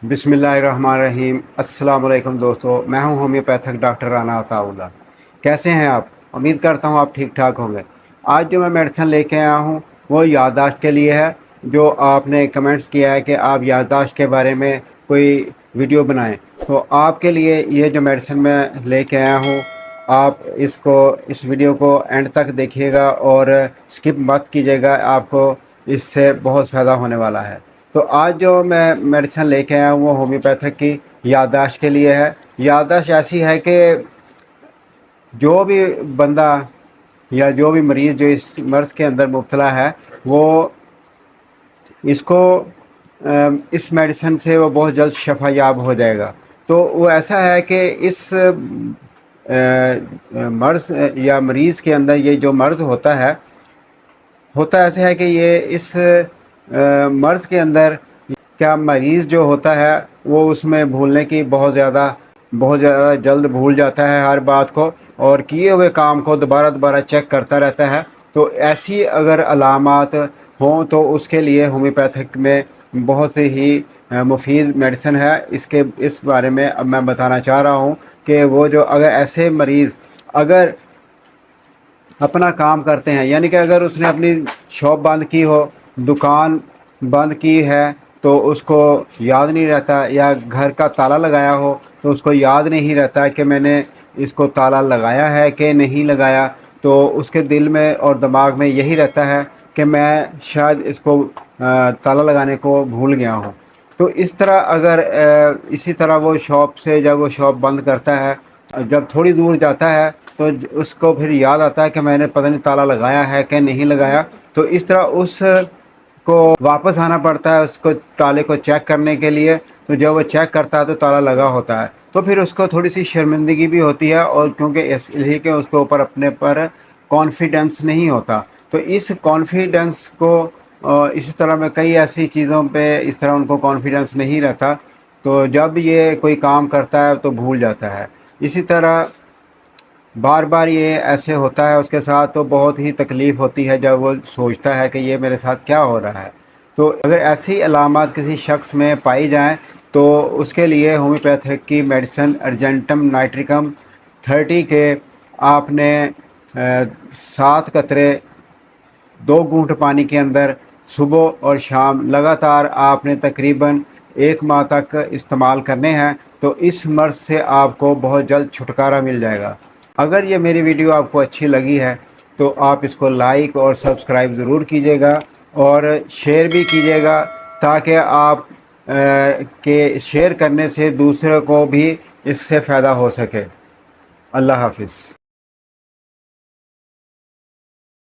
بسم اللہ الرحمن الرحیم۔ السلام علیکم دوستو، میں ہوں ہومیوپیتھک ڈاکٹر رانا عطا اللہ۔ کیسے ہیں آپ؟ امید کرتا ہوں آپ ٹھیک ٹھاک ہوں گے۔ آج جو میں میڈیسن لے کے آیا ہوں وہ یادداشت کے لیے ہے، جو آپ نے کمنٹس کیا ہے کہ آپ یادداشت کے بارے میں کوئی ویڈیو بنائیں، تو آپ کے لیے یہ جو میڈیسن میں لے کے آیا ہوں، آپ اس ویڈیو کو اینڈ تک دیکھیے گا اور سکپ مت کیجیے گا، آپ کو اس سے بہت فائدہ ہونے والا ہے۔ تو آج جو میں میڈیسن لے کے آیا ہوں وہ ہومیوپیتھک کی یادداشت کے لیے ہے۔ یادداشت ایسی ہے کہ جو بھی بندہ یا جو بھی مریض جو اس مرض کے اندر مبتلا ہے، وہ اس کو اس میڈیسن سے وہ بہت جلد شفا یاب ہو جائے گا۔ تو وہ ایسا ہے کہ اس مرض یا مریض کے اندر یہ جو مرض ہوتا ایسے ہے کہ یہ اس مرض کے اندر کیا مریض جو ہوتا ہے وہ اس میں بھولنے کی بہت زیادہ جلد بھول جاتا ہے ہر بات کو، اور کیے ہوئے کام کو دوبارہ چیک کرتا رہتا ہے۔ تو ایسی اگر علامات ہوں تو اس کے لیے ہومیوپیتھک میں بہت ہی مفید میڈیسن ہے۔ اس بارے میں اب میں بتانا چاہ رہا ہوں کہ وہ جو اگر ایسے مریض اگر اپنا کام کرتے ہیں، یعنی کہ اگر اس نے اپنی شاپ بند کی ہو، دکان بند کی ہے، تو اس کو یاد نہیں رہتا، یا گھر کا تالا لگایا ہو تو اس کو یاد نہیں رہتا کہ میں نے اس کو تالا لگایا ہے کہ نہیں لگایا، تو اس کے دل میں اور دماغ میں یہی رہتا ہے کہ میں شاید اس کو تالا لگانے کو بھول گیا ہوں۔ تو اس طرح اگر اسی طرح وہ شاپ سے جب وہ شاپ بند کرتا ہے، جب تھوڑی دور جاتا ہے تو اس کو پھر یاد آتا ہے کہ میں نے پتہ نہیں تالا لگایا ہے کہ نہیں لگایا، تو اس طرح اس کو واپس آنا پڑتا ہے اس کو تالے کو چیک کرنے کے لیے۔ تو جب وہ چیک کرتا ہے تو تالا لگا ہوتا ہے، تو پھر اس کو تھوڑی سی شرمندگی بھی ہوتی ہے، اور کیونکہ اس لیے کہ اس کے اوپر اپنے پر کانفیڈنس نہیں ہوتا۔ تو اس کانفیڈنس کو اسی طرح میں کئی ایسی چیزوں پہ اس طرح ان کو کانفیڈنس نہیں رہتا، تو جب یہ کوئی کام کرتا ہے تو بھول جاتا ہے۔ اسی طرح بار بار یہ ایسے ہوتا ہے اس کے ساتھ، تو بہت ہی تکلیف ہوتی ہے جب وہ سوچتا ہے کہ یہ میرے ساتھ کیا ہو رہا ہے۔ تو اگر ایسی علامات کسی شخص میں پائی جائیں تو اس کے لیے ہومیوپیتھک کی میڈیسن ارجنٹم نائٹریکم 30 کے آپ نے 7 قطرے 2 گھونٹ پانی کے اندر صبح اور شام لگاتار آپ نے تقریباً 1 ماہ تک استعمال کرنے ہیں، تو اس مرض سے آپ کو بہت جلد چھٹکارا مل جائے گا۔ اگر یہ میری ویڈیو آپ کو اچھی لگی ہے تو آپ اس کو لائک اور سبسکرائب ضرور کیجیے گا، اور شیئر بھی کیجیے گا، تاکہ آپ کے شیئر کرنے سے دوسروں کو بھی اس سے فائدہ ہو سکے۔ اللہ حافظ۔